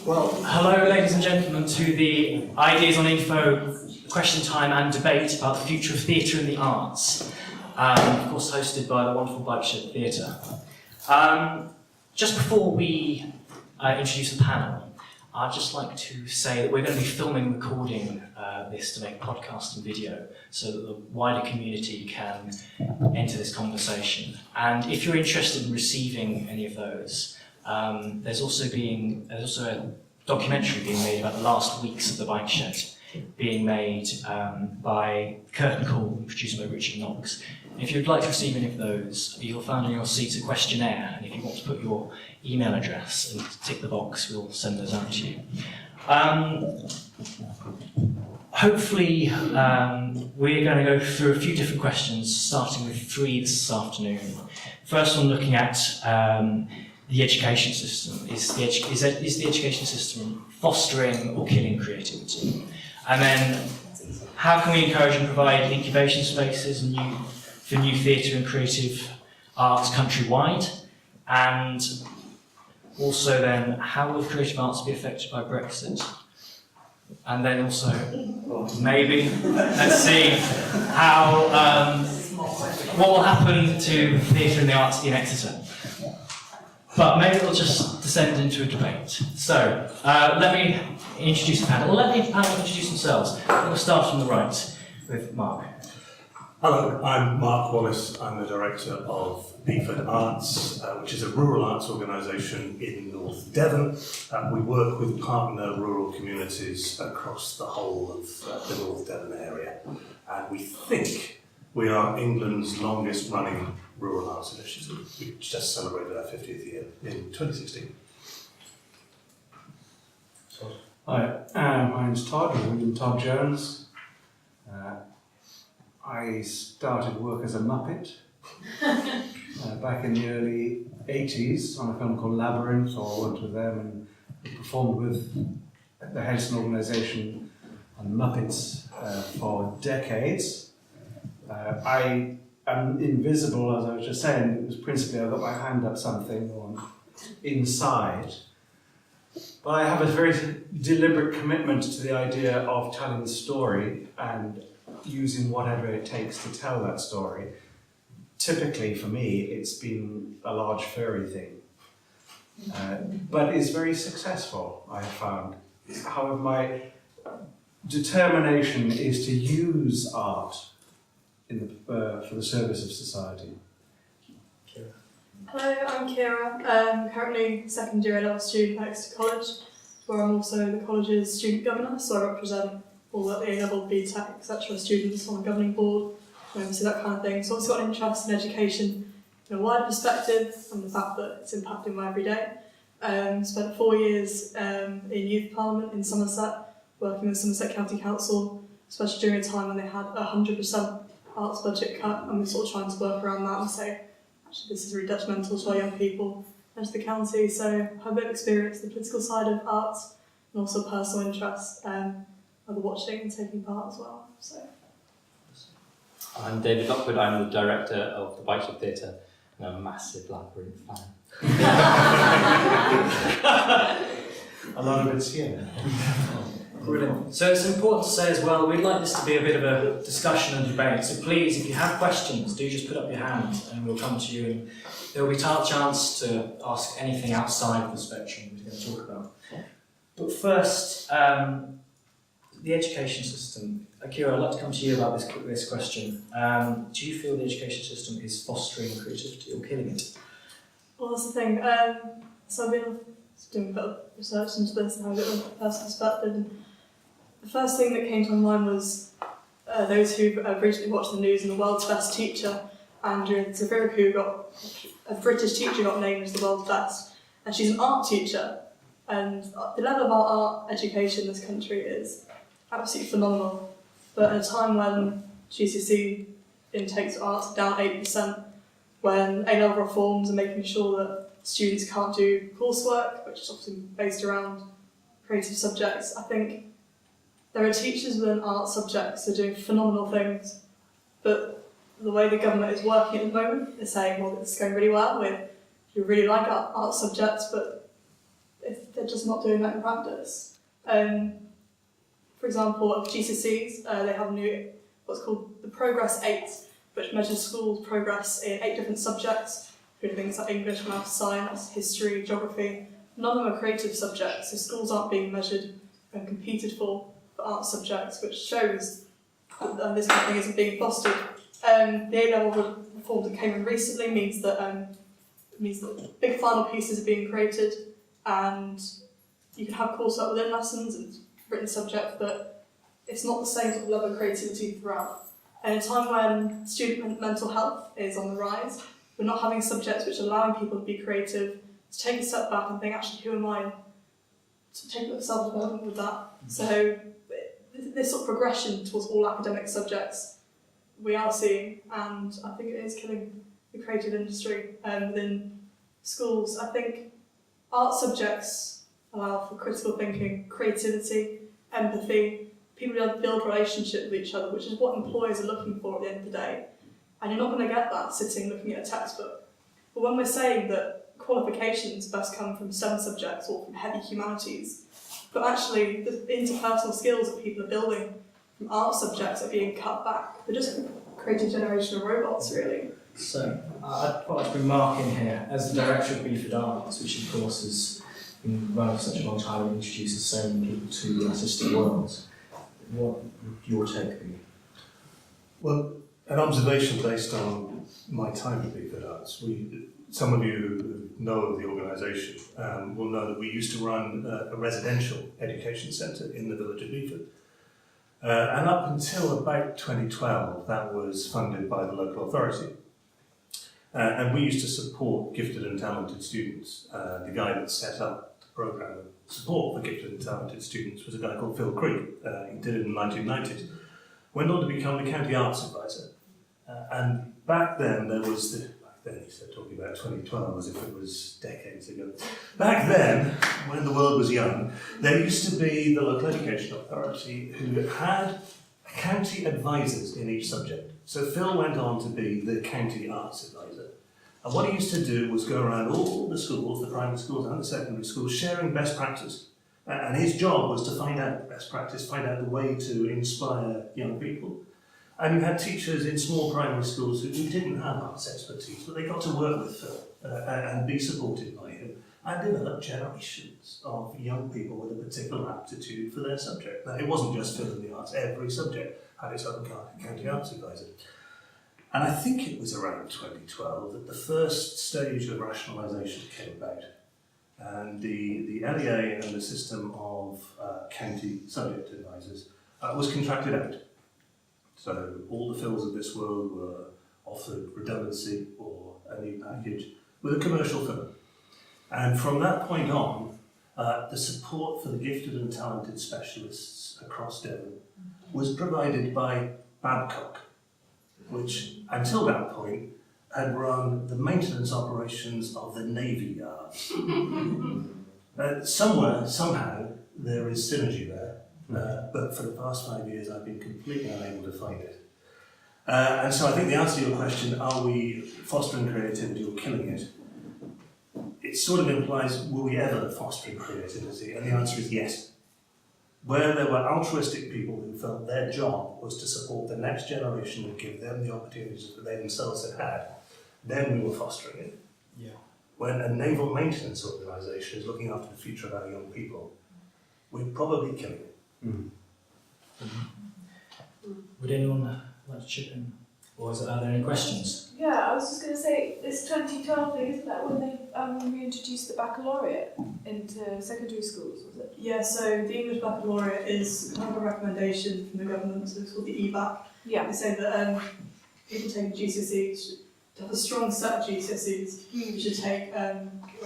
Well, hello ladies and gentlemen to the Ideas on Info question time and debate about the future of theatre and the arts, of course hosted by the wonderful Bike Shed Theatre. Just before we introduce the panel, I'd just like to say that we're going to be filming and recording this to make a podcast and video so that the wider community can enter this conversation. And if you're interested in receiving any of those, there's also a documentary being made about the last weeks of the Bike Shed, being made by Curtain Call and produced by Richard Knox. And if you'd like to receive any of those, you'll find on your seat a questionnaire, and if you want to put your email address and tick the box, we'll send those out to you. Hopefully, we're going to go through a few different questions, starting with 3 this afternoon. First one looking at the education system. Is the education system fostering or killing creativity? And then, how can we encourage and provide incubation spaces for new theatre and creative arts countrywide? And also then, how will creative arts be affected by Brexit? And then also, maybe, let's see how, what will happen to theatre and the arts in Exeter. But maybe it'll just descend into a debate. So, let me introduce the panel. Well, let the panel introduce themselves. We'll start from the right with Mark. Hello, I'm Mark Wallace. I'm the director of Beaford Arts, which is a rural arts organisation in North Devon. We work with partner rural communities across the whole of the North Devon area. And we think we are England's longest running rural arts initiative. We just celebrated our 50th year in 2016. Hi, my name's Todd. I'm Todd Jones. I started work as a Muppet back in the early 80s on a film called Labyrinth, or I worked with them and performed with the Henson organisation on Muppets for decades. I am invisible, as I was just saying. It was principally I got my hand up something or inside. But I have a very deliberate commitment to the idea of telling the story and using whatever it takes to tell that story. Typically, for me, it's been a large furry thing. But it's very successful, I have found. However, my determination is to use art for the service of society. Hello, I'm Kira. I'm currently second year A-level student at Exeter College, where I'm also the college's student governor, so I represent all the A-level, BTEC, etc. students on the governing board, so that kind of thing. So I've also got an interest in education in a wider perspective and the fact that it's impacting my everyday. Spent 4 years in youth parliament in Somerset, working with Somerset County Council, especially during a time when they had a 100% arts budget cut, and we're sort of trying to work around that and say, actually this is really detrimental to our young people and to the county. So I have a bit of experience in the political side of arts and also personal interest, other watching and taking part as well. So. I'm David Lockwood. I'm the director of the Bike Shed Theatre and I'm a massive Labyrinth fan. A lot of it's here. Brilliant. So it's important to say as well, we'd like this to be a bit of a discussion and debate. So please, if you have questions, do just put up your hand and we'll come to you. And there will be a chance to ask anything outside of the spectrum we're going to talk about. But first, the education system. Akira, I'd like to come to you about this question. Do you feel the education system is fostering creativity or killing it? Well, that's the thing. So I've been doing a bit of research into this and have a bit of a personal perspective. And the first thing that came to my mind was those who have recently watched the news and the world's best teacher, Andrea Zafiriku, a British teacher, got named as the world's best. And she's an art teacher. And the level of our art education in this country is absolutely phenomenal. But at a time when GCSE intakes of arts are down 8%, when A-level reforms are making sure that students can't do coursework, which is obviously based around creative subjects, I think there are teachers within art subjects who are doing phenomenal things, but the way the government is working at the moment is saying, well, this is going really well, you really like art subjects, but if they're just not doing that in practice. For example, at GCSEs, they have what's called the Progress 8, which measures schools' progress in 8 different subjects, including things like English, maths, science, history, geography. None of them are creative subjects, so schools aren't being measured and competed for art subjects, which shows that this kind of thing isn't being fostered. The A-level reform that came in recently means that big final pieces are being created, and you can have coursework within lessons and written subject, but it's not the same sort of level of creativity throughout. And in a time when student mental health is on the rise, we're not having subjects which are allowing people to be creative, to take a step back and think, actually, who am I? To take a look at self-development with that. So this sort of progression towards all academic subjects we are seeing, and I think it is killing the creative industry within schools. I think art subjects allow for critical thinking, creativity, empathy, people who build relationships with each other, which is what employers are looking for at the end of the day. And you're not going to get that sitting looking at a textbook. But when we're saying that qualifications best come from STEM subjects or from heavy humanities, but actually the interpersonal skills that people are building from art subjects are being cut back. They're just creating a generation of robots, really. So, I'd quite like to bring Mark in here as the director of Beaford Arts, which of course has been run for such a long time and introduces so many people to the artistic world. What would your take be? Well, an observation based on my time at Beaford Arts. Some of you who know of the organisation will know that we used to run a residential education centre in the village of Beaford. And up until about 2012, that was funded by the local authority. And we used to support gifted and talented students. The guy that set up the programme of support for gifted and talented students was a guy called Phil Creek. He did it in the 1990s. Went on to become the county arts advisor. And back then there was he said talking about 2012 as if it was decades ago. Back then, when the world was young, there used to be the local education authority who had county advisors in each subject. So Phil went on to be the county arts advisor. And what he used to do was go around all the schools, the primary schools and the secondary schools, sharing best practice. And his job was to find out best practice, find out the way to inspire young people. And you had teachers in small primary schools who didn't have arts expertise, but they got to work with Phil and be supported by him and develop generations of young people with a particular aptitude for their subject. Now, it wasn't just Phil in the arts, every subject had its own county arts advisor. And I think it was around 2012 that the first stage of rationalisation came about. And the LEA and the system of county subject advisors was contracted out. So all the Phils of this world were offered redundancy or a new package with a commercial firm. And from that point on, the support for the gifted and talented specialists across Devon was provided by Babcock, which until that point had run the maintenance operations of the Navy Yards. Somewhere, somehow, there is synergy there. But for the past 5 years, I've been completely unable to find it. And so I think the answer to your question, are we fostering creativity or killing it? It sort of implies, were we ever fostering creativity? And the answer is yes. Where there were altruistic people who felt their job was to support the next generation and give them the opportunities that they themselves had had, then we were fostering it. Yeah. When a naval maintenance organisation is looking after the future of our young people, we're probably killing it. Would anyone like to chip in? Or are there any questions? Yeah, I was just going to say, it's 2012 thing, isn't that when they reintroduced the baccalaureate into secondary schools, was it? Yeah, so the English baccalaureate is kind of a recommendation from the government, so it's called the EBAC. Yeah. They say that people taking GCSEs should have a strong set of GCSEs. You should take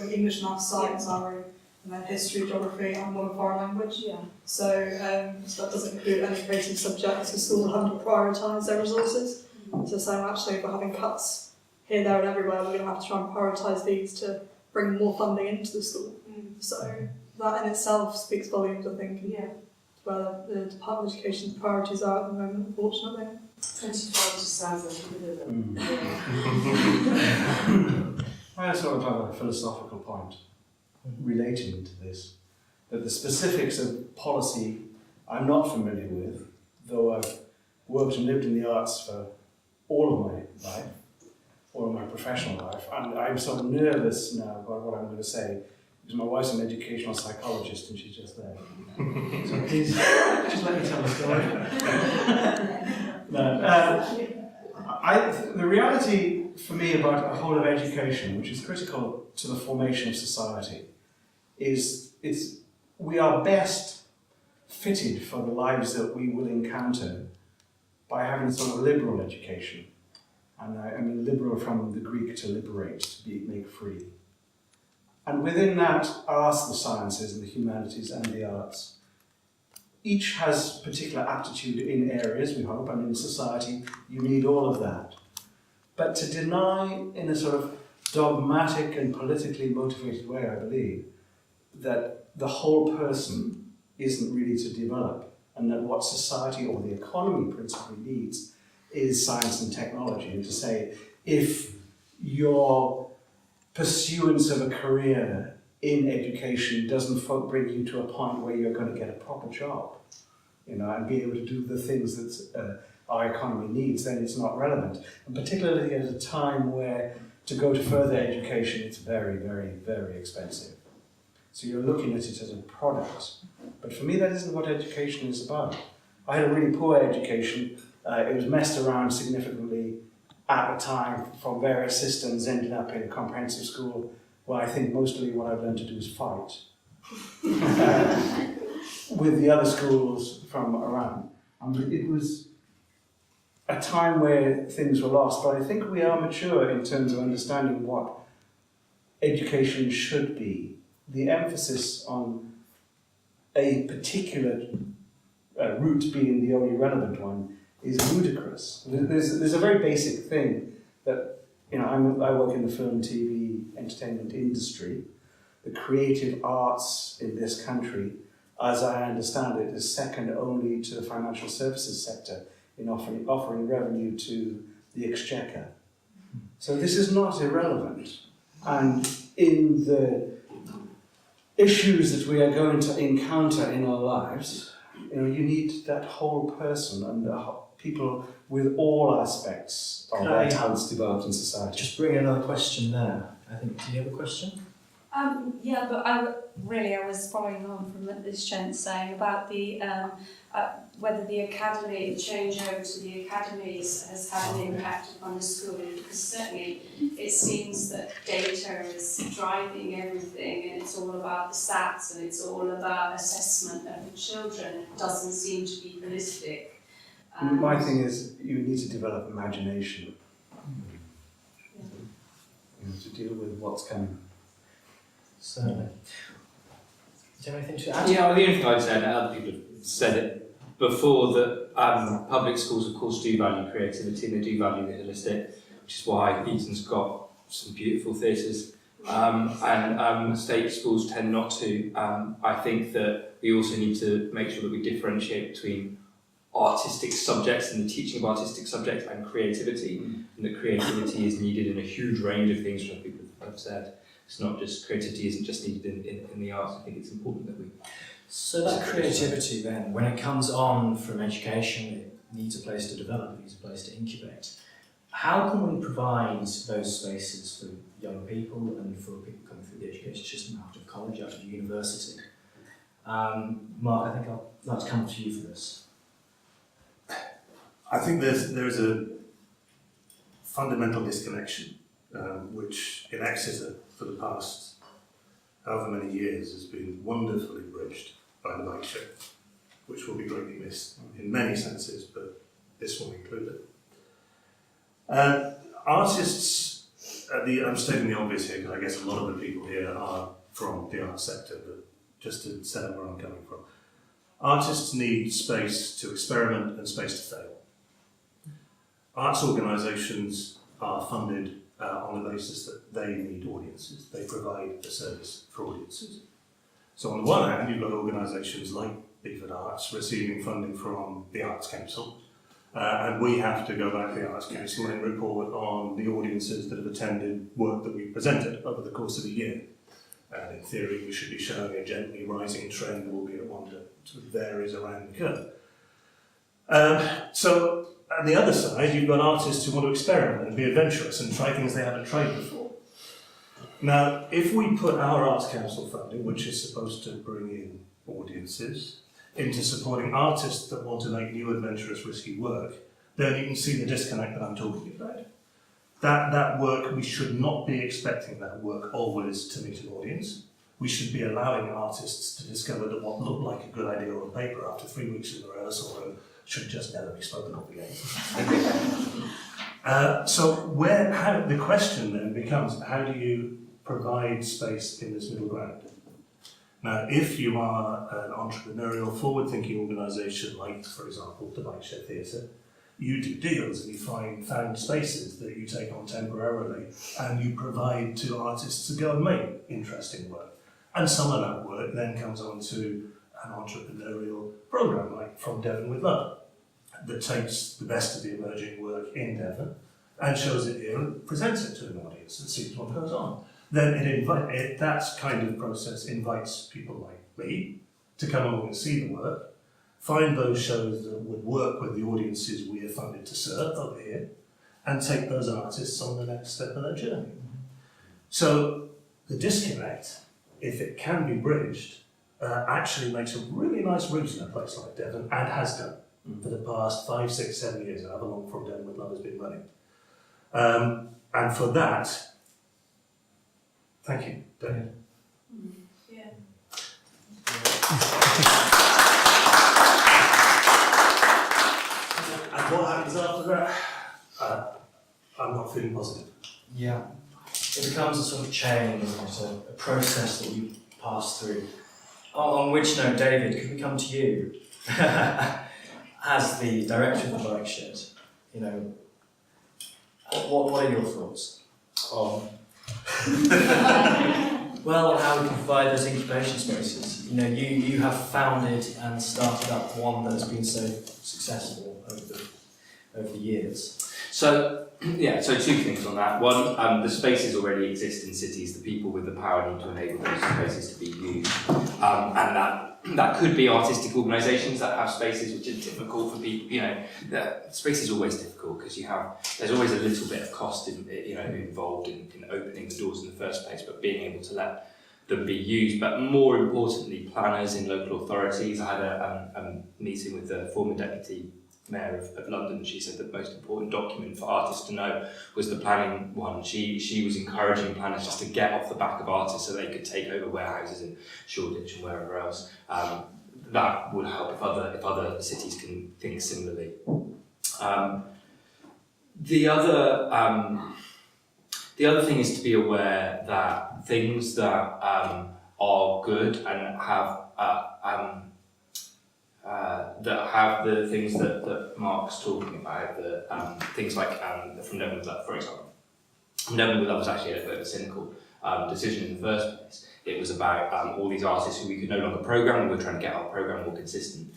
English, maths, science, RE, and then history, geography, and one foreign language. Yeah. So that doesn't include any creative subjects, so schools are having to prioritise their resources. So saying actually if we're having cuts here, there and everywhere, we're going to have to try and prioritise these to bring more funding into the school. So that in itself speaks volumes, I think, where the Department of Education's priorities are at the moment, unfortunately. 2012 just sounds like a bit of I sort of have a philosophical point relating to this. that the specifics of policy I'm not familiar with, though I've worked and lived in the arts for all of my life, all of my professional life, and I'm so nervous now about what I'm going to say, because my wife's an educational psychologist and she's just there. So please, just let me tell the story. The reality for me about the whole of education, which is critical to the formation of society, is we are best fitted for the lives that we will encounter by having sort of liberal education. And I mean liberal from the Greek to liberate, to make free. And within that, arts, the sciences and the humanities and the arts, each has particular aptitude in areas, we hope, and in society you need all of that. But to deny in a sort of dogmatic and politically motivated way, I believe, that the whole person isn't really to develop, and that what society or the economy principally needs is science and technology, and to say, if your pursuance of a career in education doesn't bring you to a point where you're going to get a proper job, and be able to do the things that our economy needs, then it's not relevant. And particularly at a time where to go to further education, it's very, very, very expensive. So you're looking at it as a product. But for me, that isn't what education is about. I had a really poor education. It was messed around significantly at the time from various systems, ended up in a comprehensive school where I think mostly what I've learned to do is fight with the other schools from around. And it was a time where things were lost, but I think we are mature in terms of understanding what education should be. The emphasis on a particular route being the only relevant one is ludicrous. There's a very basic thing that, I work in the film, TV, entertainment industry. The creative arts in this country, as I understand it, is second only to the financial services sector in offering revenue to the Exchequer. So this is not irrelevant. And in the issues that we are going to encounter in our lives, you need that whole person and people with all aspects of their talents developed in society. Just bring another question there. I think, do you have a question? Yeah, but I was following on from what this gent saying about the whether the academy, the change over to the academies has had an impact upon the school, because certainly it seems that data is driving everything, and it's all about the stats and it's all about assessment of the children. It doesn't seem to be holistic. My thing is, you need to develop imagination to deal with what's coming. Certainly. Is there anything to add? Yeah, well, the only thing I'd say, and other people have said it before, that public schools, of course, do value creativity and they do value the holistic, which is why Eton's got some beautiful theatres, and state schools tend not to. I think that we also need to make sure that we differentiate between artistic subjects and the teaching of artistic subjects and creativity, and that creativity is needed in a huge range of things, which people have said. It's not just, creativity isn't just needed in the arts. I think it's important that we... So that creativity then, when it comes on from education, it needs a place to develop, it needs a place to incubate. How can we provide those spaces for young people and for people coming through the education system out of college, out of university? Mark, I think I'd like to come to you for this. I think there's a fundamental disconnection, which in Exeter for the past however many years has been wonderfully bridged by the bike show, which will be greatly missed in many senses, but this one included. Artists, I'm stating the obvious here because I guess a lot of the people here are from the arts sector, but just to set up where I'm coming from. Artists need space to experiment and space to fail. Arts organisations are funded on the basis that they need audiences. They provide a service for audiences. So on the one hand, you've got organisations like Beaford Arts receiving funding from the Arts Council, and we have to go back to the Arts Council and report on the audiences that have attended work that we've presented over the course of a year. And in theory, we should be showing a gently rising trend, albeit one that sort of varies around the curve. So, on the other side, you've got artists who want to experiment and be adventurous and try things they haven't tried before. Now, if we put our Arts Council funding, which is supposed to bring in audiences, into supporting artists that want to make new, adventurous, risky work, then you can see the disconnect that I'm talking about. That work, we should not be expecting that work always to meet an audience. We should be allowing artists to discover that what looked like a good idea on paper after 3 weeks in the rehearsal room should just never be spoken of again. The question then becomes, how do you provide space in this middle ground? Now, if you are an entrepreneurial, forward-thinking organisation like, for example, the Bike Shed Theatre, you do deals and you found spaces that you take on temporarily and you provide to artists to go and make interesting work. And some of that work then comes onto an entrepreneurial programme like From Devon with Love that takes the best of the emerging work in Devon and shows it here and presents it to an audience and sees what goes on. Then that kind of process invites people like me to come along and see the work, find those shows that would work with the audiences we are funded to serve over here, and take those artists on the next step of their journey. So the disconnect, if it can be bridged, actually makes a really nice route in a place like Devon, and has done for the past 5, 6, 7 years, however long From Devon with Love has been running. And for that, thank you, David. Yeah. And what happens after that? I'm not feeling positive. Yeah. It becomes a sort of chain, isn't it? A process that you pass through. On which note, David, could we come to you? As the director of the Bike Shed, you know, what are your thoughts on well, how we can provide those incubation spaces? You know, you have founded and started up one that has been so successful over the years. So, yeah, so 2 things on that. One, the spaces already exist in cities. The people with the power need to enable those spaces to be used. And that could be artistic organisations that have spaces which are difficult for people. You know, space is always difficult because there's always a little bit of cost involved in opening the doors in the first place, but being able to let them be used. But more importantly, planners in local authorities. I had a meeting with the former deputy Mayor of London. She said that the most important document for artists to know was the planning one. She was encouraging planners just to get off the back of artists so they could take over warehouses in Shoreditch and wherever else. That would help if other cities can think similarly. The other thing is to be aware that things that are good and have that have the things that Mark's talking about, things like From Devon with Love, for example. From Devon with Love was actually a bit of a cynical decision in the first place. It was about all these artists who we could no longer programme, and we were trying to get our programme more consistent,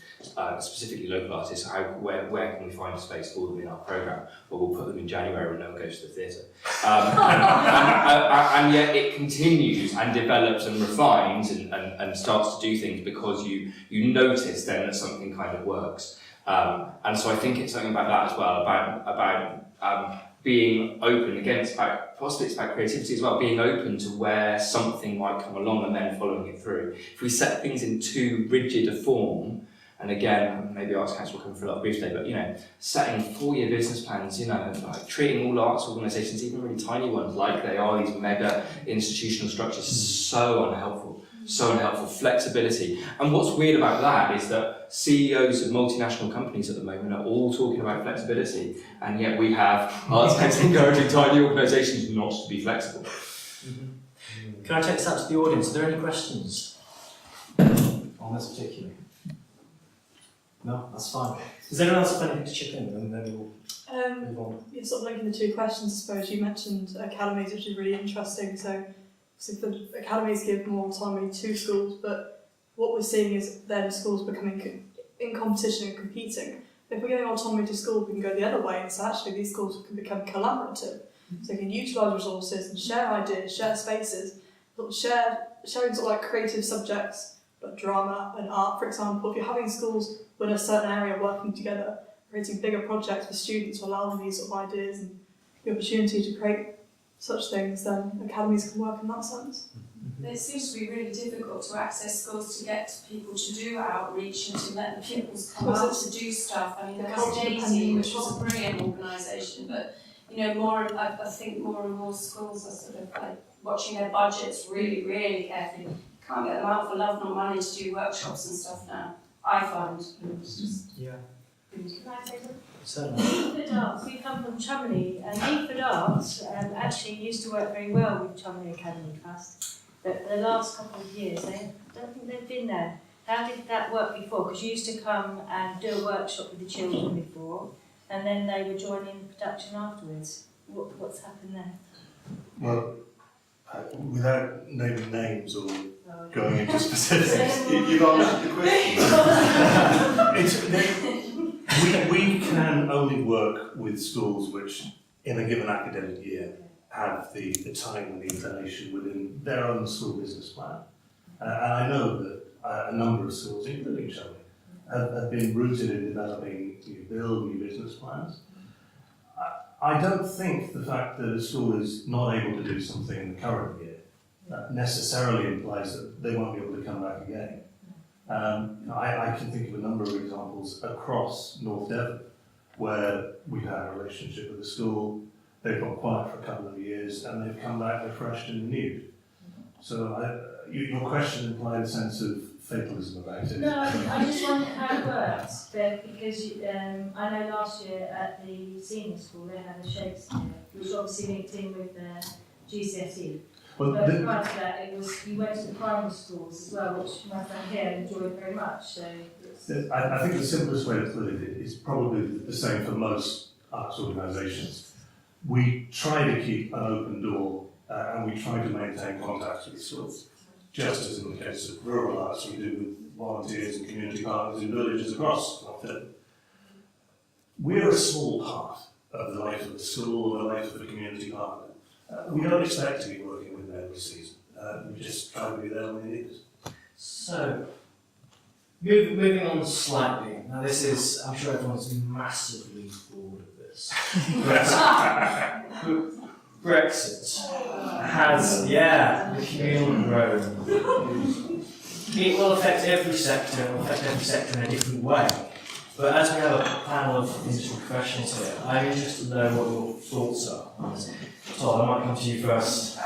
specifically local artists. Where can we find a space for them in our programme? Well, we'll put them in January when no one goes to the theatre. And yet it continues and develops and refines and starts to do things because you notice then that something kind of works. And so I think it's something about that as well, about being open. Again, it's about creativity as well, being open to where something might come along and then following it through. If we set things in too rigid a form, and again, maybe Arts Council will come for a lot of briefs today, but you know, setting 4-year business plans, you know, like treating all arts organisations, even really tiny ones, like they are these mega institutional structures, so unhelpful. So unhelpful. Flexibility. And what's weird about that is that CEOs of multinational companies at the moment are all talking about flexibility, and yet we have Arts Council encouraging tiny organisations not to be flexible. Mm-hmm. Can I take this out to the audience? Are there any questions on this particularly? No, that's fine. Does anyone else have anything to chip in, and then we'll move on? Yeah, sort of linking the 2 questions, I suppose. You mentioned academies, which is really interesting. So the academies give more autonomy to schools, but what we're seeing is then schools becoming in competition and competing. If we're giving autonomy to schools, we can go the other way, and so actually these schools can become collaborative. So they can utilise resources and share ideas, share spaces, share showing sort of like creative subjects, like drama and art, for example. If you're having schools within a certain area working together, creating bigger projects for students to allow them these sort of ideas and the opportunity to create such things, then academies can work in that sense. It seems to be really difficult to access schools to get people to do outreach and to let the pupils come out to do stuff. I mean, there was Daisy, which was a brilliant organisation, but I think more and more schools are sort of like watching their budgets really, really carefully. Can't get them out for love nor money to do workshops and stuff now, I find. It's just Yeah. Can I say something? Certainly. Beaford Arts, we come from Cholmondeley, and Beaford Arts actually used to work very well with Cholmondeley Academy Trust, but the last couple of years, I don't think they've been there. How did that work before? Because you used to come and do a workshop with the children before, and then they would join in production afterwards. What's happened there? Well, without naming names or going into specifics, you've answered the question. We can only work with schools which, in a given academic year, have the time and the inclination within their own school business plan. And I know that a number of schools, including Shelby, have been rooted in developing new business plans. I don't think the fact that a school is not able to do something in the current year necessarily implies that they won't be able to come back again. I can think of a number of examples across North Devon where we've had a relationship with the school, they've gone quiet for a couple of years and they've come back refreshed and renewed. So your question implied a sense of fatalism about it. No, I just wondered how it works, because I know last year at the senior school they had a Shakespeare, which was obviously linked in with GCSE. Well, But prior to that, you went to the primary schools as well, which my friend here enjoyed very much. So I think the simplest way to put it is probably the same for most arts organisations. We try to keep an open door and we try to maintain contacts with schools, just as in the case of rural arts we do with volunteers and community partners in villages across North Devon. We're a small part of the life of the school or the life of the community partner. We don't expect to be working with them every season. We just try to be there when they need us. So, moving on slightly. Now this is, I'm sure everyone's massively bored of this. Brexit has, the communal road. It will affect every sector, in a different way. But as we have a panel of industry professionals here, I'm interested to know what your thoughts are. Todd, I might come to you first.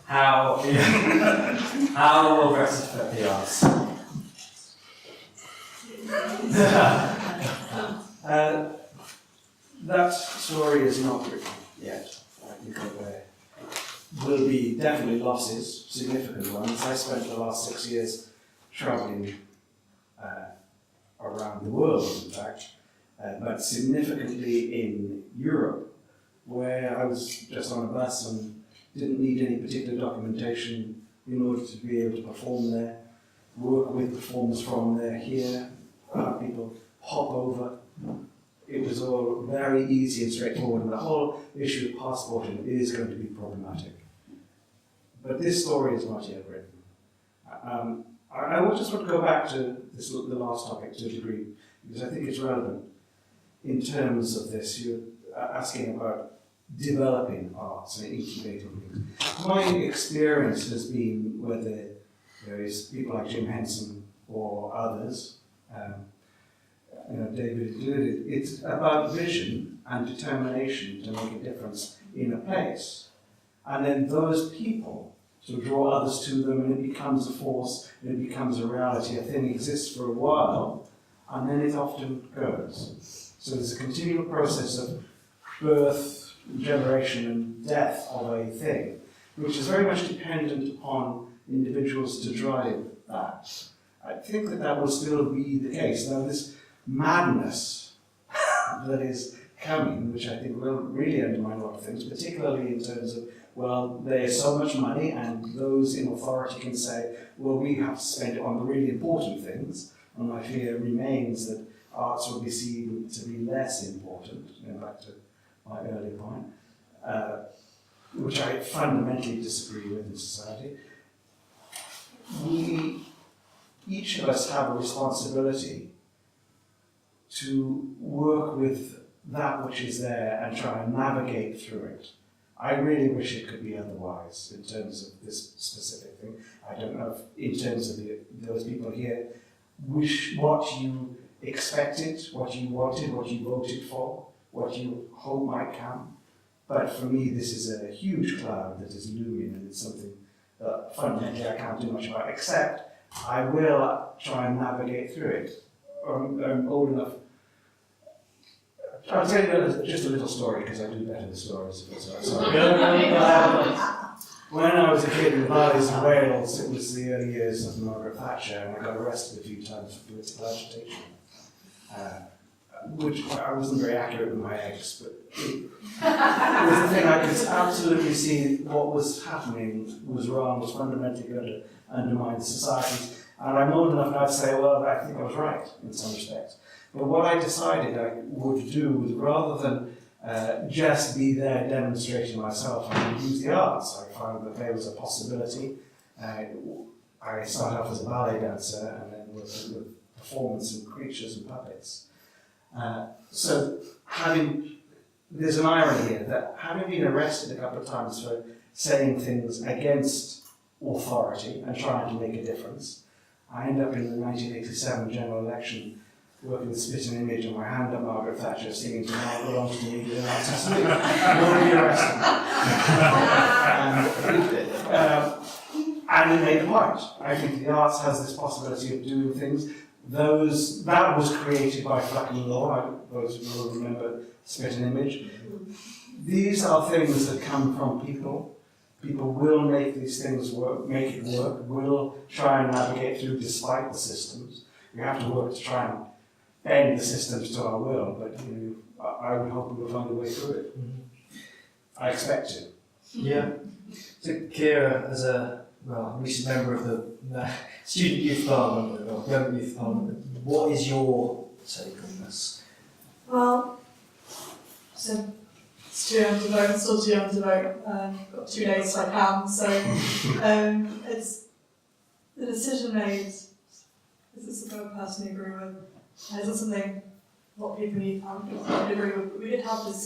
How will Brexit affect the arts? That story is not written yet. I think there will be definitely losses, significant ones. I spent the last 6 years travelling around the world, in fact, but significantly in Europe, where I was just on a bus and didn't need any particular documentation in order to be able to perform there, work with performers from there here, people hop over. It was all very easy and straightforward, and the whole issue of passporting is going to be problematic. But this story is not yet written. I just want to go back to the last topic to a degree, because I think it's relevant in terms of this. You're asking about developing arts and incubating things. My experience has been, whether there is people like Jim Henson or others, David alluded, it's about vision and determination to make a difference in a place. And then those people sort of draw others to them, and it becomes a force, and it becomes a reality. A thing exists for a while, and then it often goes. So there's a continual process of birth, generation, and death of a thing, which is very much dependent upon individuals to drive that. I think that will still be the case. Now, this madness that is coming, which I think will really undermine a lot of things, particularly in terms of, well, there's so much money, and those in authority can say, well, we have to spend it on the really important things, and my fear remains that arts will be seen to be less important, back to my earlier point, which I fundamentally disagree with in society. each of us have a responsibility to work with that which is there and try and navigate through it. I really wish it could be otherwise in terms of this specific thing. I don't know if in terms of those people here wish what you expected, what you wanted, what you voted for, what you hope might come. But for me, this is a huge cloud that is looming, and it's something that fundamentally I can't do much about, except I will try and navigate through it. I'm old enough. I'll tell you just a little story, because I do better with stories. If it's all right. When I was a kid in the valleys of Wales, it was the early years of Margaret Thatcher, and I got arrested a few times for political agitation. Which I wasn't very accurate with my eggs, but it was the thing I could absolutely see what was happening was wrong, was fundamentally going to undermine the society. And I'm old enough now to say, well, I think I was right in some respects. But what I decided I would do was, rather than just be there demonstrating myself, I would use the arts. I found that there was a possibility. I started off as a ballet dancer and then with performance and creatures and puppets. So there's an irony here that having been arrested a couple of times for saying things against authority and trying to make a difference, I end up in the 1987 general election working with Spit and Image and my hand at Margaret Thatcher singing to Mark belongs to me, and artistically, nobody arrested me. And it made a point. I think the arts has this possibility of doing things. That was created by Flacken Law. Those who will remember Spit and Image. These are things that come from people. People will make these things work, make it work, will try and navigate through despite the systems. We have to work to try and bend the systems to our will, but I would hope we will find a way through it. I expect to. Yeah. So Kira, as a recent member of the Student Youth Parliament, or Young Youth Parliament, what is your take on this? Well, so it's too young to vote, I'm still too young to vote. Got 2 days so I can, so it's the decision made. Is it something I personally agree with? Is it something a lot of people need to agree with? But we did have this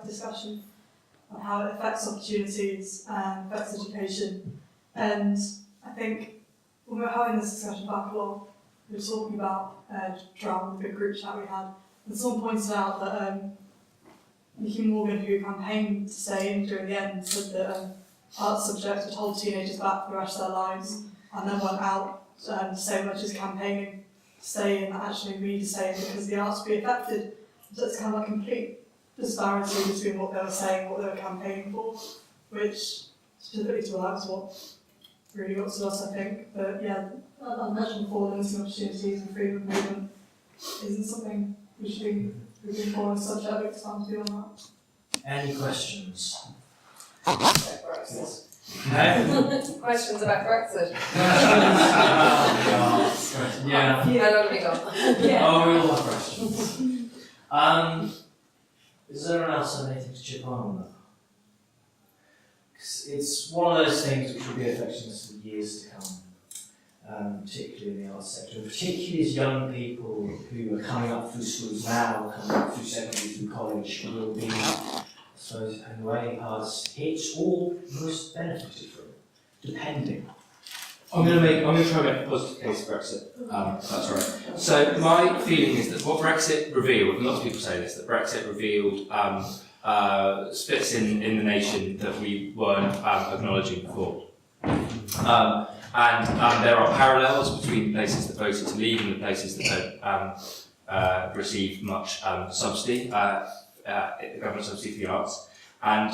discussion on how it affects opportunities and affects education. And I think when we were having this discussion back a lot, we were talking about drama, the big group chat we had, and someone pointed out that Nicky Morgan, who campaigned to stay in during the end, said that art subjects would hold teenagers back for the rest of their lives, and then went out to say much as campaigning to stay in, actually we need to stay in because the arts will be affected. So it's kind of like a complete disparity between what they were saying and what they were campaigning for, which specifically to us is what really got to us, I think. But yeah, I mentioned before, limiting opportunities and freedom of movement isn't something we should be moving forward as subject, but expand beyond that. Any questions? Brexit. Questions about Brexit. Yeah. How long have we got? Oh, we all have questions. Does anyone else have anything to chip on that? Because it's one of those things which will be affecting us for years to come, particularly in the arts sector, particularly as young people who are coming up through schools now, coming up through secondary, through college, will be, I suppose, in a way, hardest hit or most benefited from, depending. I'm going to try and make a positive case for Brexit. That's all right. So my feeling is that what Brexit revealed, and lots of people say this, that Brexit revealed splits in the nation that we weren't acknowledging before. And there are parallels between places that voted to leave and the places that don't receive much subsidy, government subsidy for the arts. And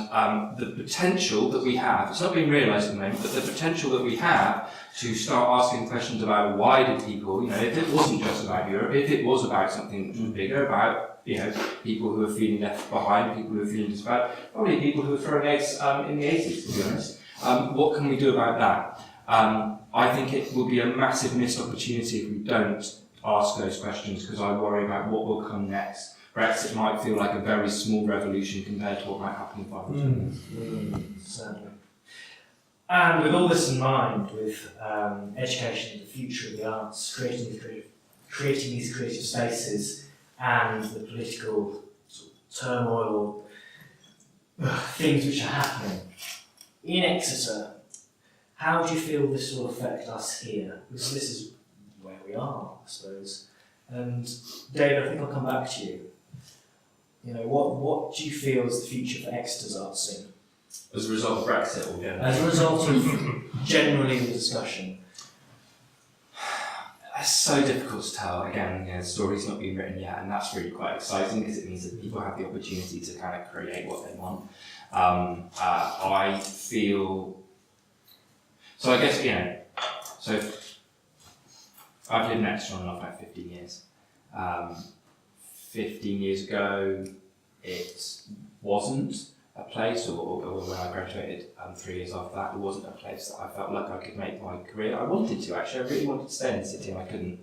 the potential that we have, it's not being realised at the moment, but the potential that we have to start asking questions about why did people, if it wasn't just about Europe, if it was about something that was bigger, about, people who are feeling left behind, people who are feeling disparate, probably people who were throwing eggs in the 80s, to be honest. What can we do about that? I think it will be a massive missed opportunity if we don't ask those questions, because I worry about what will come next. Brexit might feel like a very small revolution compared to what might happen in 5 years. Certainly. And with all this in mind, with education, the future of the arts, creating these creative spaces, and the political sort of turmoil, things which are happening in Exeter, how do you feel this will affect us here? Because this is where we are, I suppose. And David, I think I'll come back to you. You know, what do you feel is the future for Exeter's art scene? As a result of Brexit, or As a result of generally the discussion. It's so difficult to tell. Again, the story's not been written yet, and that's really quite exciting because it means that people have the opportunity to kind of create what they want. I feel. So I guess, so I've lived in Exeter on and off like 15 years. 15 years ago, it wasn't a place, or when I graduated 3 years after that, it wasn't a place that I felt like I could make my career. I wanted to, actually. I really wanted to stay in the city, and I couldn't.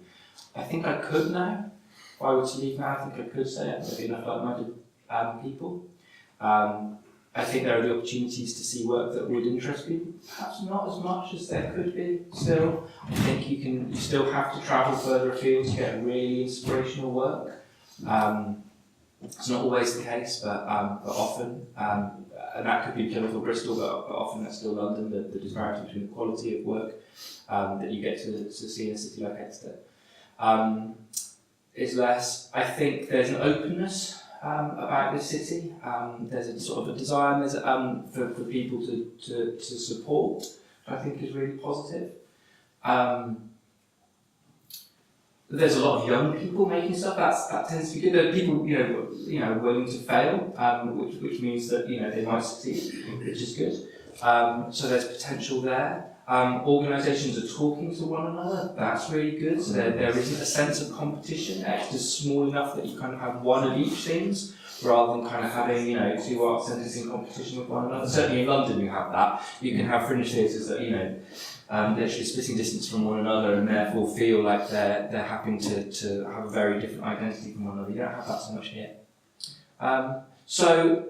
I think I could now. If I were to leave now, I think I could stay. I think there'd be enough like-minded people. I think there are the opportunities to see work that would interest people, perhaps not as much as there could be still. I think you still have to travel further afield to get really inspirational work. It's not always the case, but often, and that could be Plymouth or Bristol, but often that's still London, the disparity between the quality of work that you get to see in a city like Exeter is less. I think there's an openness about this city. There's a sort of a desire for people to support, which I think is really positive. There's a lot of young people making stuff. That tends to be good. There are people, willing to fail, which means that they might succeed, which is good. So there's potential there. Organisations are talking to one another. That's really good. So there isn't a sense of competition. Exeter's small enough that you kind of have one of each things, rather than kind of having 2 art centres in competition with one another. Certainly in London you have that. You can have fringe theatres that literally spitting distance from one another, and therefore feel like they're having to have a very different identity from one another. You don't have that so much here. So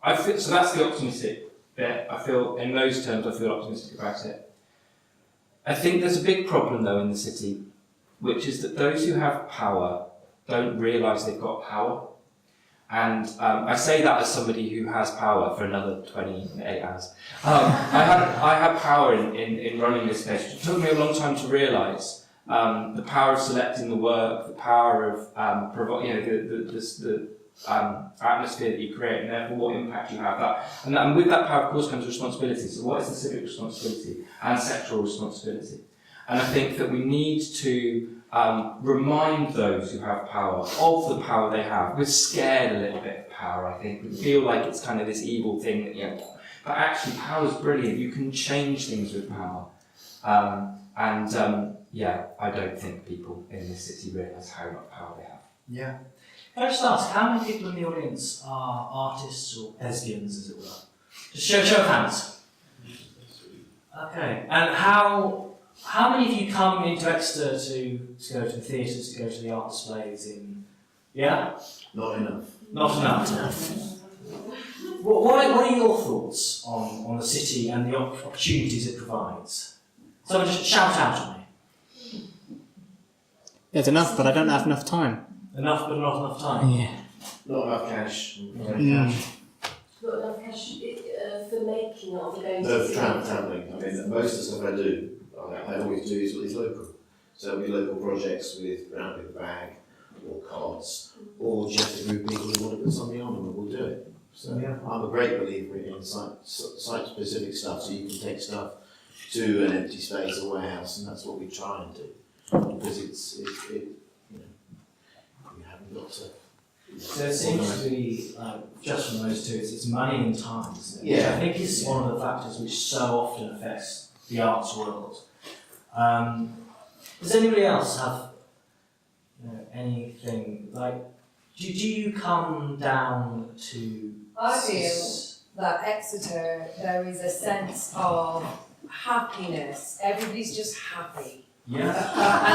that's the optimistic bit. I feel, in those terms, I feel optimistic about it. I think there's a big problem though in the city, which is that those who have power don't realise they've got power. And I say that as somebody who has power for another 28 hours. I have power in running this place. It took me a long time to realise the power of selecting the work, the power of the atmosphere that you create, and therefore what impact you have. And with that power, of course, comes responsibility. So what is the civic responsibility and sectoral responsibility? And I think that we need to remind those who have power of the power they have. We're scared a little bit of power, I think. We feel like it's kind of this evil thing that, but actually power is brilliant. You can change things with power. I don't think people in this city realise how much power they have. Yeah. Can I just ask, how many people in the audience are artists or thespians, as it were? Just show of hands. Okay. And how many of you come into Exeter to go to the theatres, to go to the art displays in... Yeah? Not enough. Not enough. What are your thoughts on the city and the opportunities it provides? Someone just shout out at me. There's enough, but I don't have enough time. Enough, but not enough time. Yeah. Not enough cash. Not enough cash for making it or for going No, to travelling. I mean, most of the stuff I do, I always do is local. So it'll be local projects with Round Paper Bag or cards, or just a group of people who want to put something on and we'll do it. So I'm a great believer in site-specific stuff, so you can take stuff to an empty space or warehouse, and that's what we try and do. Because you haven't got to... So it seems to be, just from those two, it's money and time, isn't it? Yeah. Which I think is one of the factors which so often affects the arts world. Does anybody else have anything, like, do you come down to... I feel that Exeter, there is a sense of happiness. Everybody's just happy. Yeah.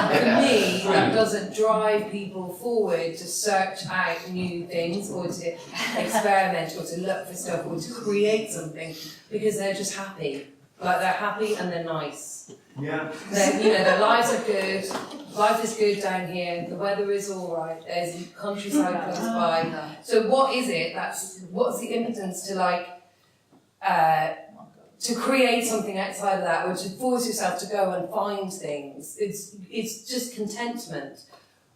And for me, that doesn't drive people forward to search out new things or to experiment or to look for stuff or to create something, because they're just happy. Like they're happy and they're nice. Yeah. Their lives are good. Life is good down here. The weather is all right. There's countryside close by. So what is it? What's the impotence to to create something outside of that, or to force yourself to go and find things? It's just contentment,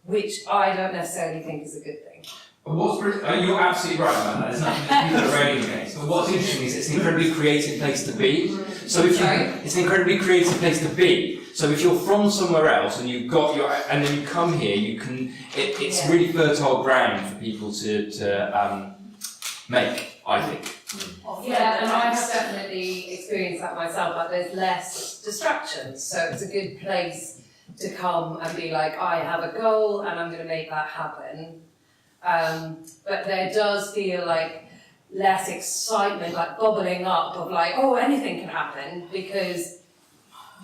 which I don't necessarily think is a good thing. You're absolutely right about that. There's nothing that people are railing against. But what's interesting is it's an incredibly creative place to be. So it's an incredibly creative place to be. So if you're from somewhere else and you've got and then you come here, you can. It's really fertile ground for people to make, I think. Yeah, and I have definitely experienced that myself. Like there's less distractions, so it's a good place to come and be like, I have a goal and I'm going to make that happen. But there does feel like less excitement, like bubbling up of like, oh, anything can happen because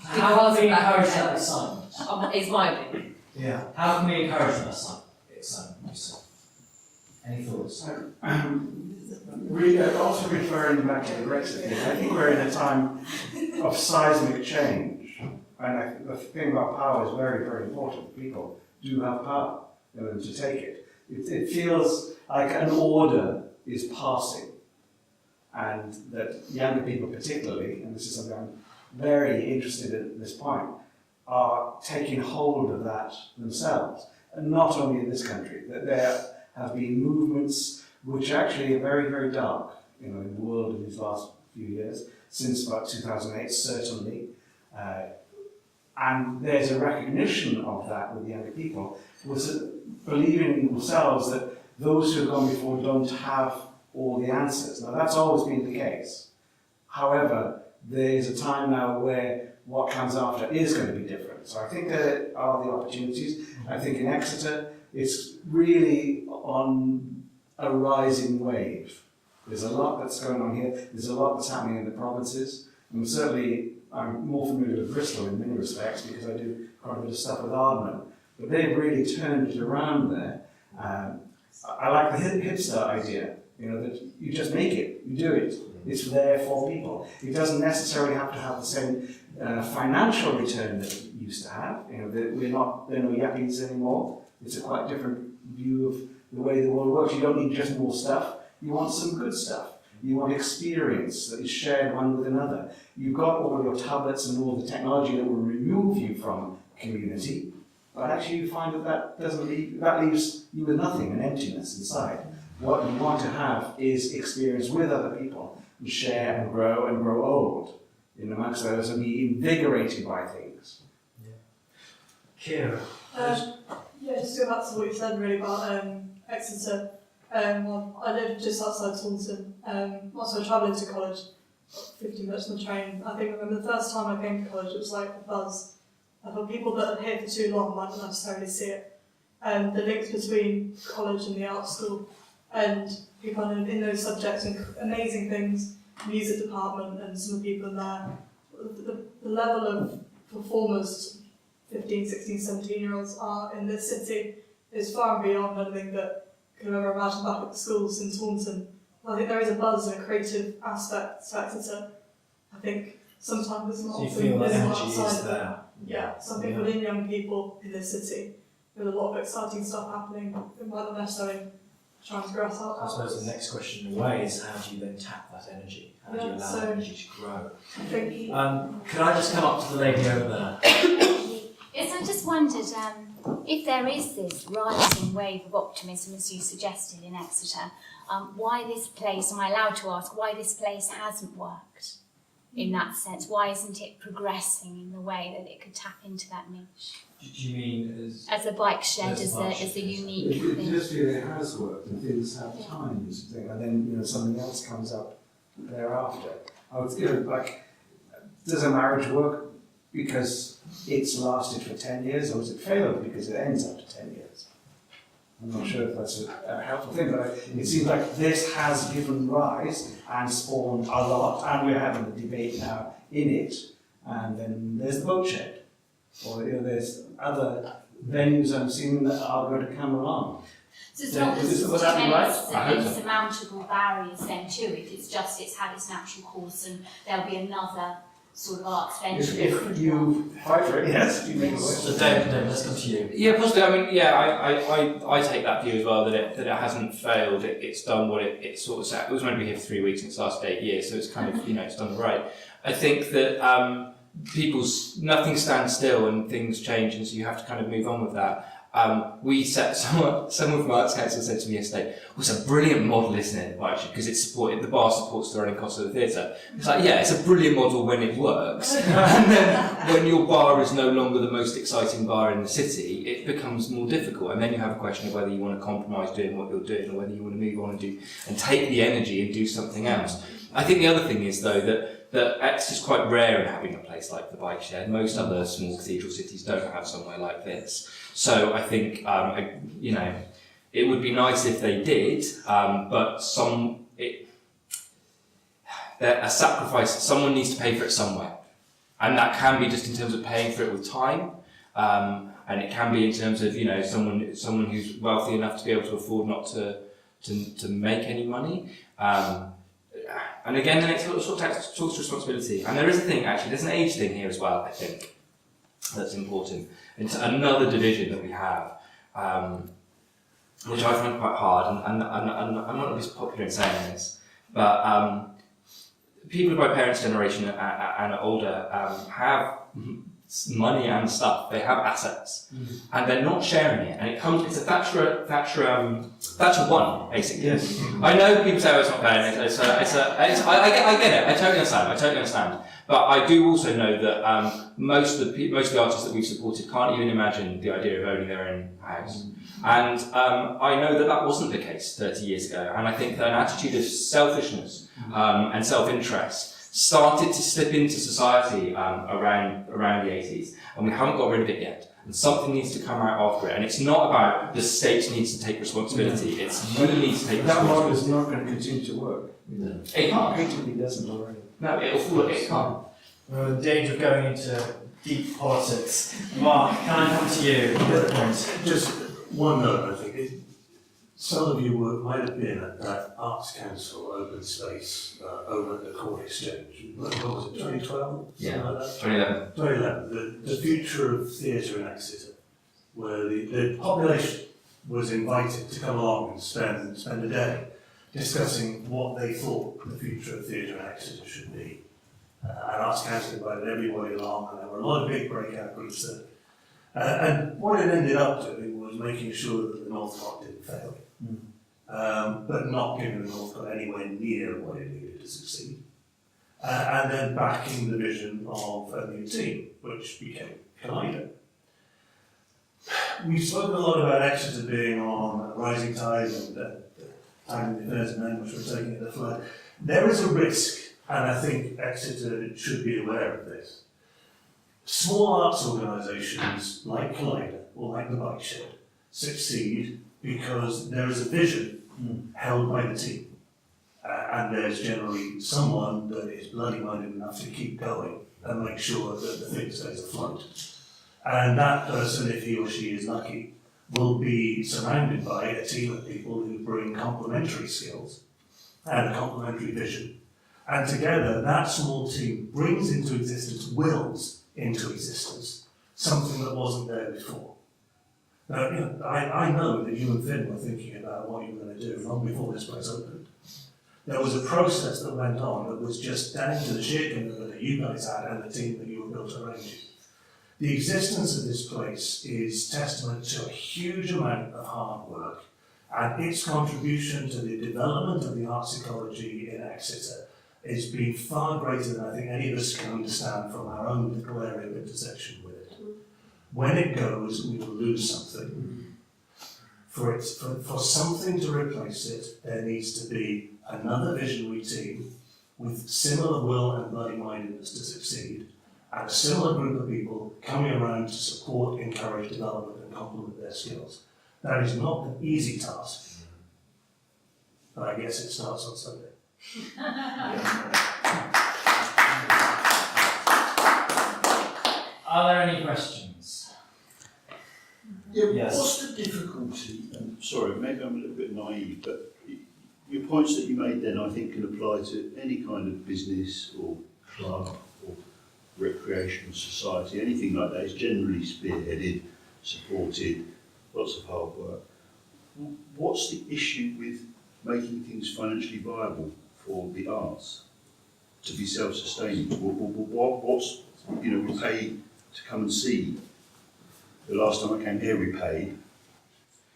How can we of that encourage that excitement? is my opinion. Yeah. How can we encourage that excitement? Any thoughts? Also referring back to the Brexit thing, I think we're in a time of seismic change. And the thing about power is very, very important. People do have power, to take it. It feels like an order is passing, and that younger people particularly, and this is something I'm very interested in at this point, are taking hold of that themselves. And not only in this country, that there have been movements which actually are very, very dark, in the world in these last few years, since about 2008 certainly. And there's a recognition of that with younger people, believing in themselves that those who have gone before don't have all the answers. Now that's always been the case. However, there's a time now where what comes after is going to be different. So I think there are the opportunities. I think in Exeter, it's really on a rising wave. There's a lot that's going on here. There's a lot that's happening in the provinces. And certainly, I'm more familiar with Bristol in many respects because I do quite a bit of stuff with Ardman. But they've really turned it around there. I like the hipster idea, that you just make it, you do it. It's there for people. It doesn't necessarily have to have the same financial return that it used to have. There are no yuppies anymore. It's a quite different view of the way the world works. You don't need just more stuff. You want some good stuff. You want experience that is shared one with another. You've got all your tablets and all the technology that will remove you from community, but actually you find that leaves you with nothing, an emptiness inside. What you want to have is experience with other people, and share and grow old in amongst those and be invigorated by things. Kira? Just to go back to what you said really about Exeter. I live just outside Taunton. Also, I travelled into college, 15 minutes on the train. I remember the first time I came to college, it was like a buzz. I thought people that are here for too long might not necessarily see it. The links between college and the art school, and people in those subjects, and amazing things, music department, and some of the people in there. The level of performers 15, 16, 17-year-olds are in this city is far and beyond anything that could have ever imagined back at the schools in Taunton. I think there is a buzz and a creative aspect to Exeter. I think sometimes it's not So you often feel that visible energy outside is of there? it. Yeah, something within young people in this city with a lot of exciting stuff happening. It might not necessarily try and grass out. I suppose the next question in a way is how do you then tap that energy? How do you allow that energy to grow? Could I just come up to the lady over there? Yes, I just wondered if there is this rising wave of optimism, as you suggested in Exeter, why this place, am I allowed to ask, why this place hasn't worked in that sense? Why isn't it progressing in the way that it could tap into that niche? Do you mean as a bike shed, as a unique thing? It just feel it has worked and things have time, and then something else comes up thereafter. Does a marriage work because it's lasted for 10 years, or has it failed because it ends after 10 years? I'm not sure if that's a helpful thing, but it seems like this has given rise and spawned a lot, and we're having a debate now in it, and then there's the boat shed, or there's other venues I'm seeing that are going to come along. So it's not right? insurmountable barriers then to it, it's had its natural course and there'll be another sort of arts venture. If you fight for it, yes. You make it work. So David, let's come to you. Yeah, possibly. I mean, yeah, I take that view as well, that it hasn't failed. It's done what it sort of said. It was meant to be here for 3 weeks and it's lasted 8 years, so it's kind of, it's done right. I think that nothing stands still and things change, and so you have to kind of move on with that. Someone from Arts Council said to me yesterday, well, it's a brilliant model, isn't it, actually, because the bar supports the running costs of the theatre. It's like, yeah, it's a brilliant model when it works, and then when your bar is no longer the most exciting bar in the city, it becomes more difficult, and then you have a question of whether you want to compromise doing what you're doing, or whether you want to move on and take the energy and do something else. I think the other thing is, though, that Exeter is quite rare in having a place like the bike shed. Most other small cathedral cities don't have somewhere like this. So I think, it would be nice if they did, but a sacrifice, someone needs to pay for it somewhere. And that can be just in terms of paying for it with time, and it can be in terms of, someone who's wealthy enough to be able to afford not to make any money. And again, then it sort of talks to responsibility. And there is a thing, actually, there's an age thing here as well, I think, that's important. It's another division that we have, which I find quite hard, and I'm not always popular in saying this, but people of my parents' generation and older have money and stuff. They have assets, and they're not sharing it. And it's a Thatcher one, basically. Yes. I know people say, "Oh, it's not fair." I get it. I totally understand. But I do also know that most of the artists that we've supported can't even imagine the idea of owning their own house. And I know that wasn't the case 30 years ago. And I think that an attitude of selfishness and self-interest started to slip into society around the 80s, and we haven't got rid of it yet. And something needs to come out after it. And it's not about the state needs to take responsibility. It's you need to take responsibility. That model is not going to continue to work. No. It can't. It actually doesn't already. No, it can't. We're in danger of going into deep politics. Mark, can I come to you? Just one note, I think. Some of you might have been at that Arts Council open space over at the Court Exchange. What was it, 2012? Yeah, like that? 2011. 2011, the future of theatre in Exeter, where the population was invited to come along and spend a day discussing what they thought the future of theatre in Exeter should be. And Arts Council invited everybody along, and there were a lot of big breakout groups there. And what it ended up doing was making sure that the Northcott didn't fail. But not giving the Northcott anywhere near what it needed to succeed. And then backing the vision of a new team, which became Collider. We've spoken a lot about Exeter being on a rising tide and timing the affairs of men, which we're taking at the flood. There is a risk, and I think Exeter should be aware of this. Small arts organisations like Collider or like the Bike Shed succeed because there is a vision held by the team. And there's generally someone that is bloody minded enough to keep going and make sure that the thing stays afloat. And that person, if he or she is lucky, will be surrounded by a team of people who bring complementary skills and a complementary vision. And together, that small team brings into existence, wills into existence, something that wasn't there before. Now, I know that you and Finn were thinking about what you were going to do long before this place opened. There was a process that went on that was just down to the sheer commitment that you guys had and the team that you were built around you. The existence of this place is testament to a huge amount of hard work, and its contribution to the development of the arts ecology in Exeter has been far greater than I think any of us can understand from our own little area of intersection with it. When it goes, we will lose something. For something to replace it, there needs to be another visionary team with similar will and bloody-mindedness to succeed, and a similar group of people coming around to support, encourage development and complement their skills. That is not an easy task, but I guess it starts on Sunday. Are there any questions? Yeah, Yes. What's the difficulty? Sorry, maybe I'm a little bit naive, but your points that you made then I think can apply to any kind of business or club or recreational society, anything like that is generally spearheaded, supported, lots of hard work. What's the issue with making things financially viable for the arts to be self-sustaining? What's, you know, we pay to come and see. The last time I came here, we paid.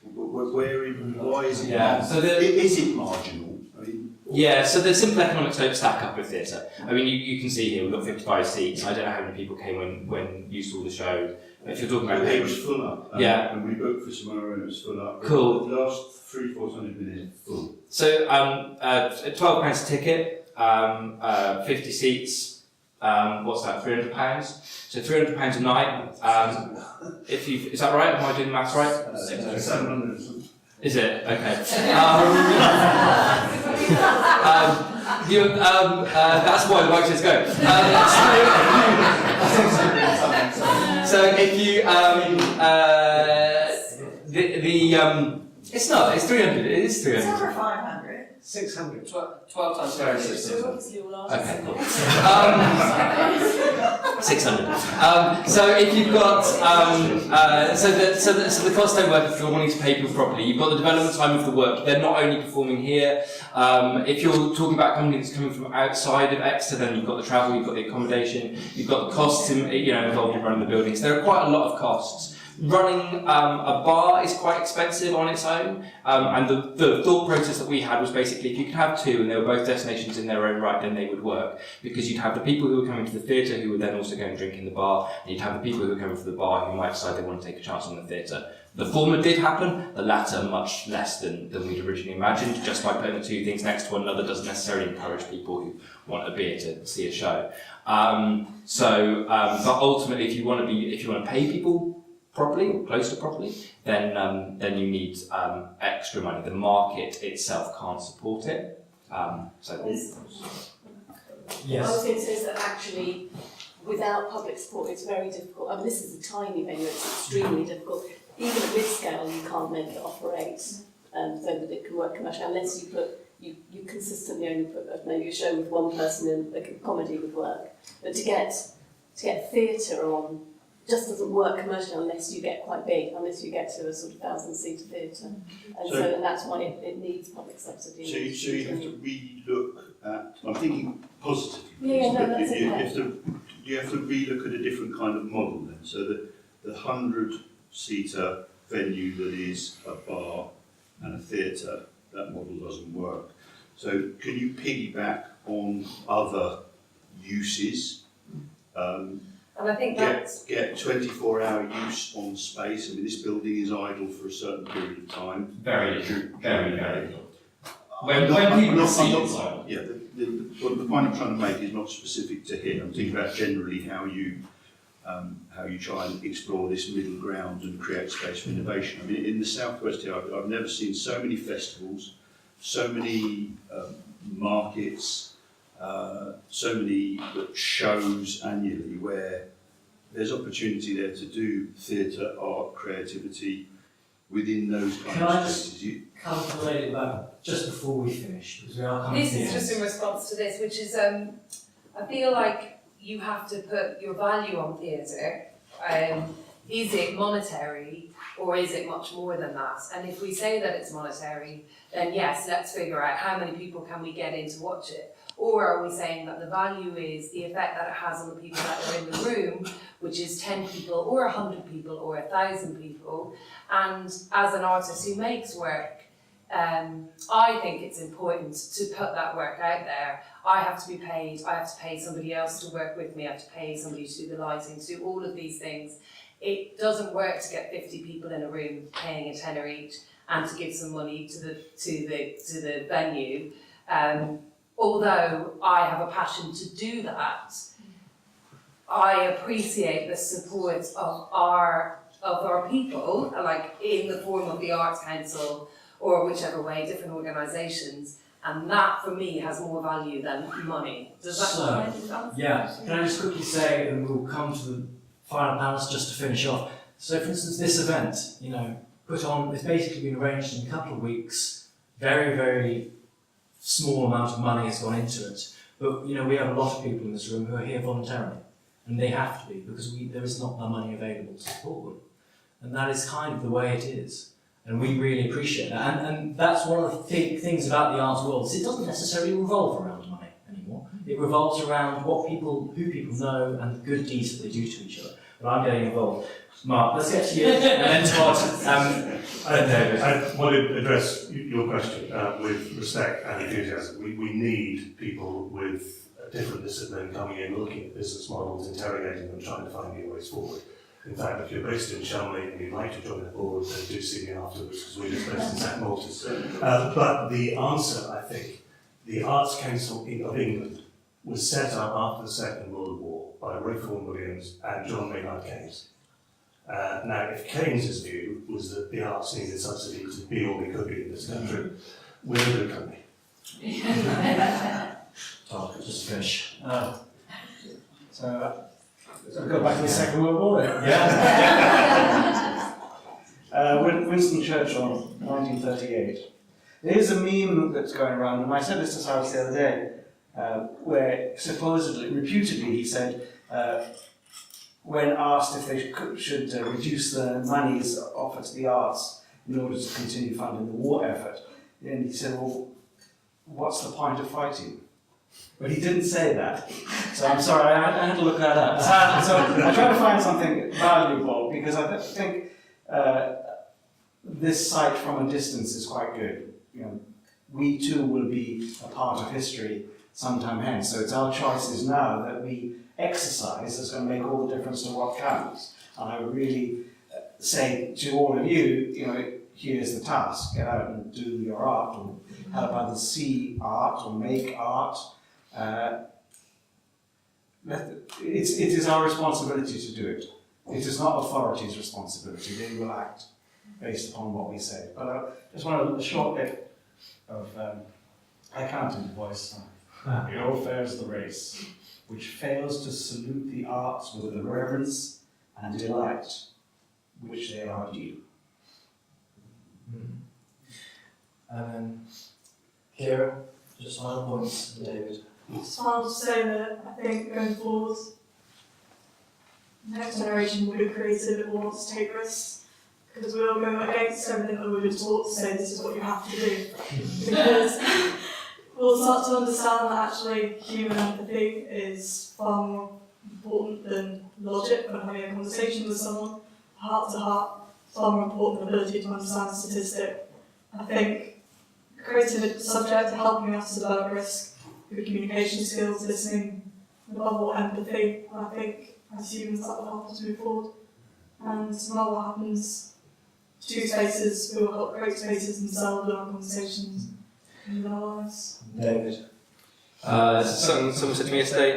Why is it? Yeah, so is it marginal? I mean, yeah, so the simple economics don't stack up with theatre. I mean, you can see here we've got 55 seats. I don't know how many people came when you saw the show. If you're talking about it was full up. Yeah. And we booked for tomorrow and it was full up. Cool. The last 3-4 times we've been in, full. So £12 a ticket, 50 seats. What's that? £300. So £300 a night. Is that right? Am I doing the maths right? 700. Is it? Okay. That's why the budgets go. So if you it's not. It's 300. It is 300. It's over 500. 600. 12 times 300. So obviously all ours. Okay, cool. 600. So if you've got, so the costs don't work if you're wanting to pay people properly. You've got the development time of the work. They're not only performing here. If you're talking about a company that's coming from outside of Exeter, then you've got the travel, you've got the accommodation, you've got the costs involved in running the buildings. There are quite a lot of costs. Running a bar is quite expensive on its own, and the thought process that we had was basically if you could have two and they were both destinations in their own right, then they would work, because you'd have the people who were coming to the theatre who would then also go and drink in the bar, and you'd have the people who were coming for the bar who might decide they want to take a chance on the theatre. The former did happen, the latter much less than we'd originally imagined. Just by putting the two things next to one another doesn't necessarily encourage people who want a beer to see a show. But ultimately, if you want to pay people properly or close to properly, then you need extra money. The market itself can't support it. Yes. Yes. I was going to say is that actually, without public support, it's very difficult. I mean, this is a tiny venue; it's extremely difficult. Even at mid-scale, you can't make it operate so that it can work commercially unless you consistently only put maybe a show with one person in, like a comedy would work. But to get theatre on just doesn't work commercially unless you get quite big, unless you get to a sort of 1,000-seater theatre. And that's why it needs public subsidy. So you have to re-look at, I'm thinking positively, Yeah, no, but that's you have to re-look at a different kind of model then, so that the 100-seater venue that is a bar and a theatre, that model doesn't work. So can you piggyback on other uses? And I think that's... Get 24-hour use on space. I mean, this building is idle for a certain period of time. Very, very, very. When people see it, yeah, the point I'm trying to make is not specific to here. I'm thinking about generally how you try and explore this middle ground and create space for innovation. I mean, in the southwest here, I've never seen so many festivals, so many markets, so many shows annually where there's opportunity there to do theatre, art, creativity within those kind of spaces. Come to the lady back just before we finish, because we are coming This to the is just end. in response to this, which is, I feel like you have to put your value on theatre. Is it monetary, or is it much more than that? And if we say that it's monetary, then yes, let's figure out how many people can we get in to watch it. Or are we saying that the value is the effect that it has on the people that are in the room, which is 10 people or 100 people or 1,000 people, and as an artist who makes work, I think it's important to put that work out there. I have to be paid, I have to pay somebody else to work with me, I have to pay somebody to do the lighting, to do all of these things. It doesn't work to get 50 people in a room paying a tenner each and to give some money to the venue. Although I have a passion to do that, I appreciate the support of our people, like in the form of the Arts Council or whichever way, different organisations, and that for me has more value than money. Does that make sense? Yeah, can I just quickly say, and we'll come to the final panels just to finish off. So for instance, this event, put on, it's basically been arranged in a couple of weeks, very, very small amount of money has gone into it. But we have a lot of people in this room who are here voluntarily. and they have to be, because there is not the money available to support them. And that is kind of the way it is. And we really appreciate that. And that's one of the things about the arts world, is it doesn't necessarily revolve around money anymore. It revolves around who people know and the good deeds that they do to each other. But I'm getting involved. Mark, let's get to you, and then Todd, and David. I want to address your question with respect and enthusiasm. We need people with a different discipline coming in, looking at business models, interrogating them, trying to find new ways forward. In fact, if you're based in Chelmley and you'd like to join the board, then do see me afterwards, because we're just based in St Maltas. But the answer, I think, the Arts Council of England was set up after the Second World War by Ray Vaughan Williams and John Maynard Keynes. Now, if Keynes' view was that the arts needed subsidy to be all they could be in this country, we're a good company. Todd, just finish. So go back to the Second World War. Yeah. Winston Churchill, 1938. There is a meme that's going around, and I said this to Silas the other day, where supposedly, reputedly, he said, when asked if they should reduce the monies offered to the arts in order to continue funding the war effort, and he said, well, what's the point of fighting? But he didn't say that. So I'm sorry, I had to look that up. So I tried to find something valuable, because I think this sight from a distance is quite good. You know, we too will be a part of history sometime hence. So it's our choices now that we exercise that's going to make all the difference to what counts. And I would really say to all of you, you know, here's the task: get out and do your art, or help others see art, or make art. It is our responsibility to do it. It is not authority's responsibility. They will act based upon what we say. But I just want a short bit of accountant voice. Ill fares the race, which fails to salute the arts with the reverence and delight which they are due. And then, Kira, just final points, David. Just final to say that I think going forward, the next generation will be creative and wants to take risks, because we'll go against everything that we've been taught to say this is what you have to do. Because we'll start to understand that actually human empathy is far more important than logic when having a conversation with someone. Heart to heart, far more important than ability to understand a statistic. I think creative subject helping us to develop risk, good communication skills, listening, above all empathy. And I think as humans that will help us move forward. And no matter what happens, two spaces will help create spaces themselves in our conversations and in our lives. David. Someone said to me yesterday,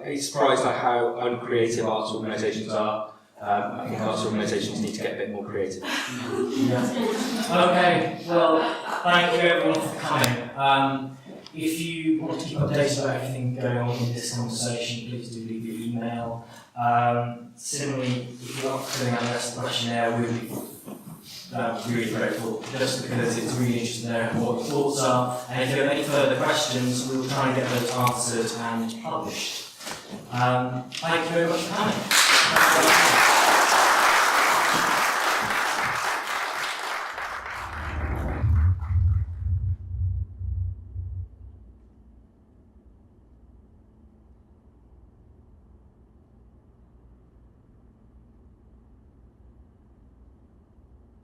he's surprised at how uncreative arts organisations are. I think arts organisations need to get a bit more creative. Okay, well, thank you everyone for coming. If you want to keep updated about everything going on in this conversation, please do leave your email. Similarly, if you want to fill out the rest of the questionnaire, we'd be really grateful, just because it's really interesting to know what your thoughts are. And if you have any further questions, we will try and get those answered and published. Thank you very much for coming.